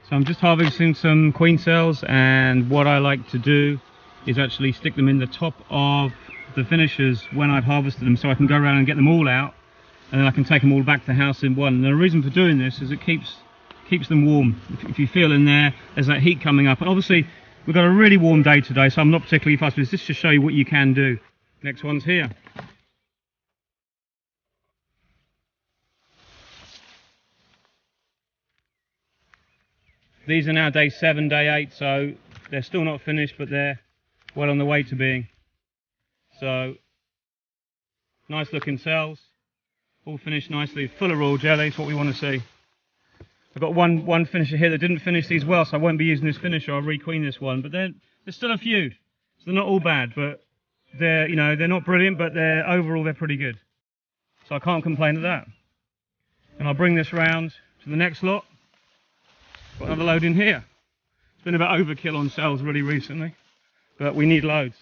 So I'm just harvesting some queen cells, and what I like to do is actually stick them in the top of the finishers when I've harvested them, so I can go around and get them all out, and then I can take them all back to the house in one. And the reason for doing this is it keeps them warm. If you feel in there, there's that heat coming up. And obviously we've got a really warm day today, so I'm not particularly fussed, but it's just to show you what you can do. Next one's here. These are now day 7, day 8, so they're still not finished, but they're well on the way to being. So, nice looking cells, all finished nicely, full of royal jelly. It's what we want to see. I've got one finisher here that didn't finish these well, so I won't be using this finisher. I'll re-queen this one, but there's still a few, so they're not all bad, but they're not brilliant, but overall they're pretty good. So I can't complain at that. And I'll bring this round to the next lot. Got another load in here. It's been a bit overkill on cells really recently, but we need loads.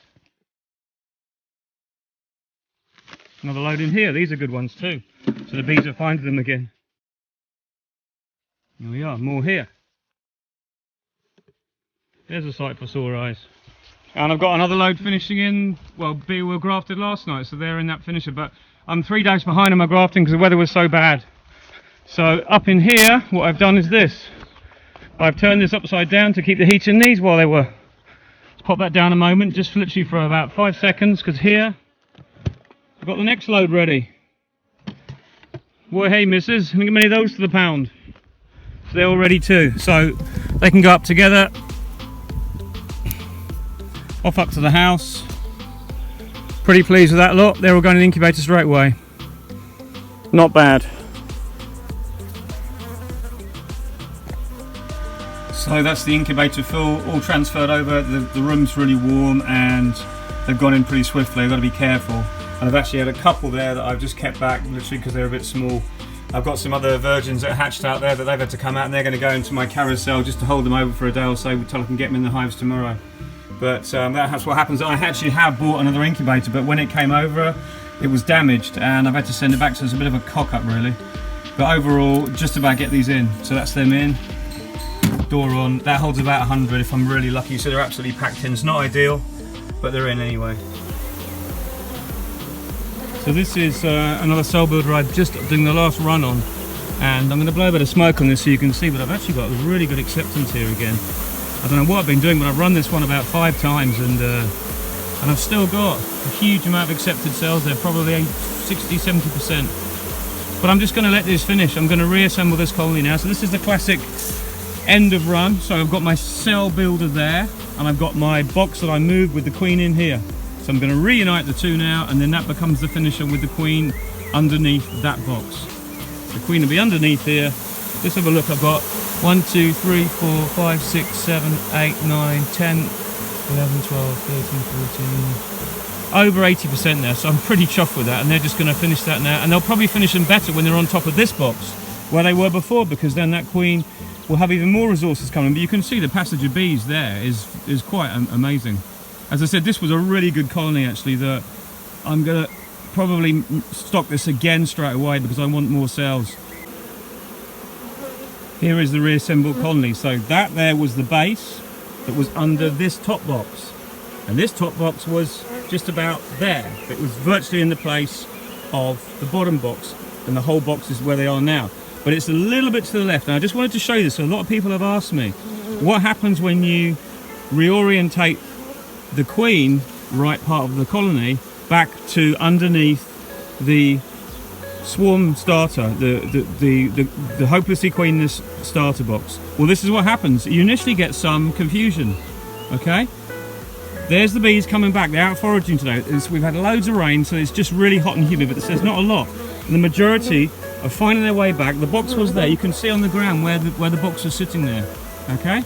Another load in here. These are good ones too, so the bees are finding them again. Here we are, more here. There's a sight for sore eyes. And I've got another load finishing in. Well, bee were grafted last night, so they're in that finisher, but I'm 3 days behind on my grafting because the weather was so bad. So up in here, what I've done is this. I've turned this upside down to keep the heat in these while they were. Let's pop that down a moment, just literally for about 5 seconds, because here I've got the next load ready. Well, hey missus, how many of those to the pound? So they're all ready too, so they can go up together, off up to the house. Pretty pleased with that lot. They're all going in the incubator straight away. Not bad. So that's the incubator full, all transferred over. The room's really warm and they've gone in pretty swiftly. I've got to be careful. And I've actually had a couple there that I've just kept back, literally because they're a bit small. I've got some other virgins that hatched out there that they've had to come out, and they're going to go into my carousel just to hold them over for a day or so until I can get them in the hives tomorrow. But that's what happens. I actually have bought another incubator, but when it came over, it was damaged and I've had to send it back, so it's a bit of a cock up really. But overall, just about get these in. So that's them in. Door on. That holds about 100 if I'm really lucky, so they're absolutely packed in. It's not ideal, but they're in anyway. So this is another cell builder I've just doing the last run on, and I'm going to blow a bit of smoke on this so you can see, but I've actually got a really good acceptance here again. I don't know what I've been doing, but I've run this one about 5 times and I've still got a huge amount of accepted cells there, probably 60–70%. But I'm just going to let this finish. I'm going to reassemble this colony now. So this is the classic end of run. So I've got my cell builder there, and I've got my box that I moved with the queen in here. So I'm going to reunite the two now, and then that becomes the finisher with the queen underneath that box. The queen will be underneath here. Let's have a look. I've got 1, 2, 3, 4, 5, 6, 7, 8, 9, 10, 11, 12, 13, 14. Over 80% there, so I'm pretty chuffed with that, and they're just going to finish that now. And they'll probably finish them better when they're on top of this box, where they were before, because then that queen will have even more resources coming. But you can see the passage of bees there is quite amazing. As I said, this was a really good colony actually, that I'm going to probably stock this again straight away because I want more cells. Here is the reassembled colony. So that there was the base that was under this top box, and this top box was just about there. It was virtually in the place of the bottom box, and the whole box is where they are now. But it's a little bit to the left. And I just wanted to show you this. So a lot of people have asked me, what happens when you reorientate the queen, right part of the colony, back to underneath the swarm starter, the hopelessly queenless starter box? Well, this is what happens. You initially get some confusion. Okay, there's the bees coming back. They're out foraging today. We've had loads of rain, so it's just really hot and humid, but there's not a lot. And the majority are finding their way back. The box was there. You can see on the ground where the box was sitting there. Okay,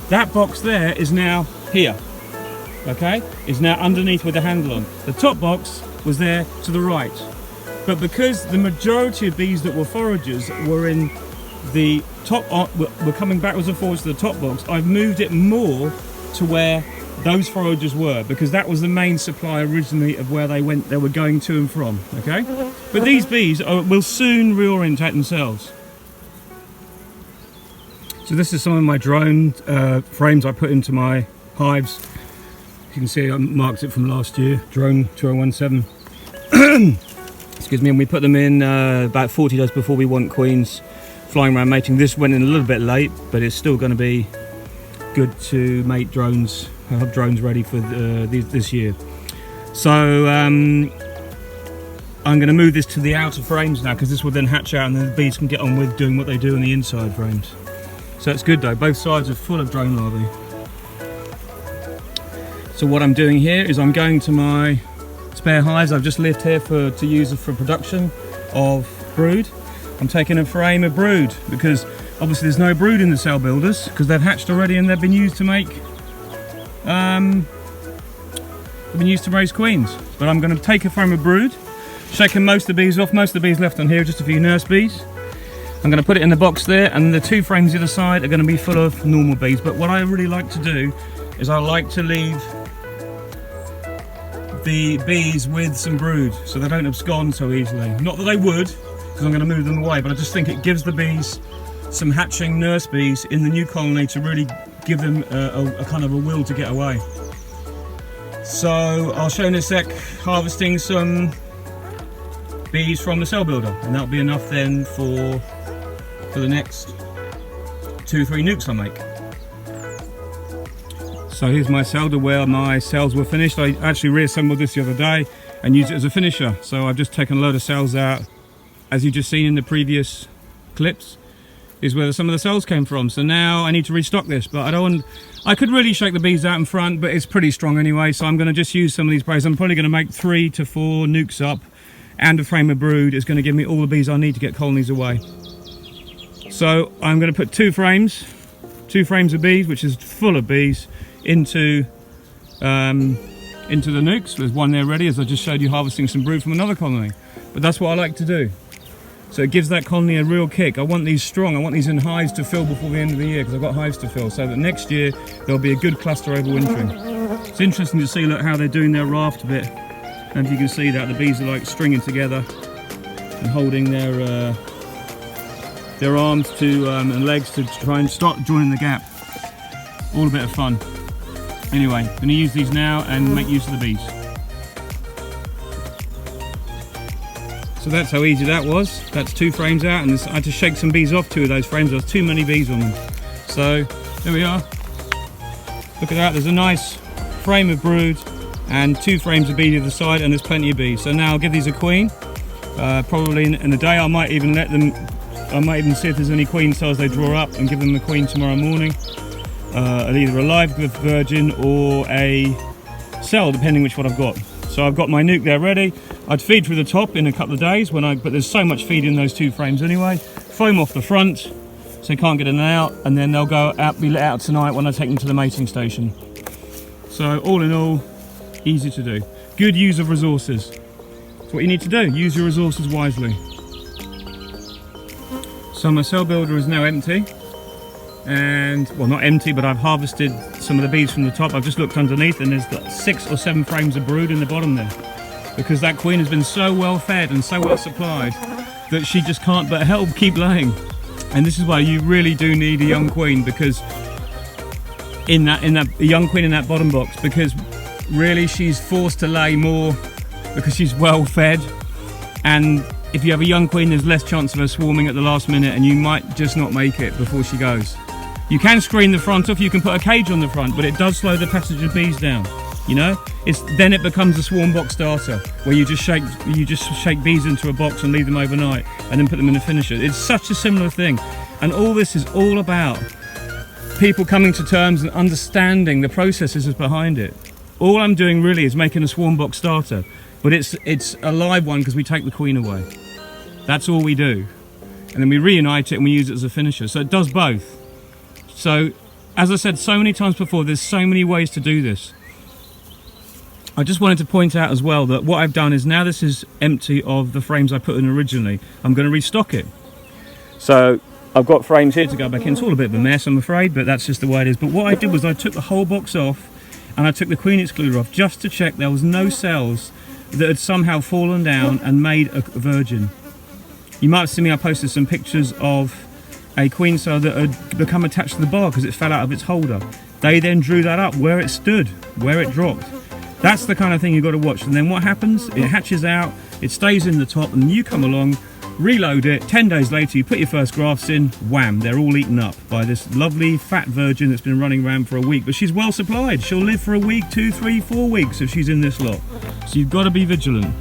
that box there is now here. Okay, is now underneath with the handle on. The top box was there to the right. But because the majority of bees that were foragers were in the top, were coming backwards and forwards to the top box, I've moved it more to where those foragers were, because that was the main supply originally of where they were going to and from. Okay, but these bees will soon reorientate themselves. So this is some of my drone frames I put into my hives. You can see I marked it from last year, drone 2017. Excuse me, and we put them in about 40 days before we want queens flying around mating. This went in a little bit late, but it's still going to be good to mate drones. I have drones ready for this year. So I'm going to move this to the outer frames now, because this will then hatch out and the bees can get on with doing what they do in the inside frames. So it's good though, both sides are full of drone larvae. So what I'm doing here is I'm going to my spare hives I've just left here to use for production of brood. I'm taking a frame of brood because obviously there's no brood in the cell builders because they've hatched already and they've been used to make raise queens. But I'm going to take a frame of brood, shaking most of the bees off. Most of the bees left on here, just a few nurse bees. I'm going to put it in the box there, and the 2 frames either side are going to be full of normal bees. But what I really like to do is I like to leave the bees with some brood so they don't abscond so easily. Not that they would, because I'm going to move them away, but I just think it gives the bees some hatching nurse bees in the new colony to really give them a kind of a will to get away. So I'll show in a sec harvesting some bees from the cell builder, and that'll be enough then for the next 2 or 3 nucs I make. So here's my cellar where my cells were finished. I actually reassembled this the other day and used it as a finisher. So I've just taken a load of cells out, as you've just seen in the previous clips, is where some of the cells came from. So now I need to restock this, but I could really shake the bees out in front, but it's pretty strong anyway. So I'm going to just use some of these sprays. I'm probably going to make 3 to 4 nucs up, and a frame of brood is going to give me all the bees I need to get colonies away. So I'm going to put 2 frames of bees, which is full of bees, into the nucs. There's one there ready, as I just showed you harvesting some brood from another colony. But that's what I like to do. So it gives that colony a real kick. I want these strong. I want these in hives to fill before the end of the year, because I've got hives to fill, so that next year there'll be a good cluster overwintering. It's interesting to see, look, how they're doing their raft bit. And if you can see that, the bees are like stringing together and holding their arms and legs to try and start joining the gap. All a bit of fun. Anyway, I'm going to use these now and make use of the bees. So that's how easy that was. That's 2 frames out, and I had to shake some bees off 2 of those frames. There was too many bees on them. So there we are. Look at that. There's a nice frame of brood and 2 frames of bees either side, and there's plenty of bees. So now I'll give these a queen. Probably in a day. I might even see if there's any queen cells they draw up and give them a queen tomorrow morning. Either a live virgin or a cell, depending which one I've got. So I've got my nuc there ready. I'd feed through the top in a couple of days, but there's so much feed in those 2 frames anyway. Foam off the front so they can't get in and out, and then they'll go out, be let out tonight when I take them to the mating station. So all in all, easy to do. Good use of resources. That's what you need to do, use your resources wisely. So my cell builder is now empty. And, well, not empty, but I've harvested some of the bees from the top. I've just looked underneath, and there's got 6 or 7 frames of brood in the bottom there, because that queen has been so well fed and so well supplied that she just can't but help keep laying. And this is why you really do need a young queen, because a young queen in that bottom box, because really she's forced to lay more because she's well fed. And if you have a young queen, there's less chance of her swarming at the last minute, and you might just not make it before she goes. You can screen the front off, you can put a cage on the front, but it does slow the passage of bees down. You know, then it becomes a swarm box starter, where you just shake bees into a box and leave them overnight, and then put them in a finisher. It's such a similar thing, and all this is all about people coming to terms and understanding the processes behind it. All I'm doing really is making a swarm box starter, but it's a live one because we take the queen away. That's all we do, and then we reunite it and we use it as a finisher. So it does both. So, as I said so many times before, there's so many ways to do this. I just wanted to point out as well that what I've done is, now this is empty of the frames I put in originally, I'm going to restock it. So I've got frames here to go back in. It's all a bit of a mess, I'm afraid, but that's just the way it is. But what I did was I took the whole box off, and I took the queen excluder off just to check there was no cells that had somehow fallen down and made a virgin. You might have seen me, I posted some pictures of a queen cell that had become attached to the bar because it fell out of its holder. They then drew that up where it stood, where it dropped. That's the kind of thing you've got to watch. And then what happens? It hatches out, it stays in the top, and you come along, reload it. 10 days later, you put your first grafts in, wham, they're all eaten up by this lovely fat virgin that's been running around for a week. But she's well supplied. She'll live for a week, 2, 3, 4 weeks if she's in this lot. So you've got to be vigilant.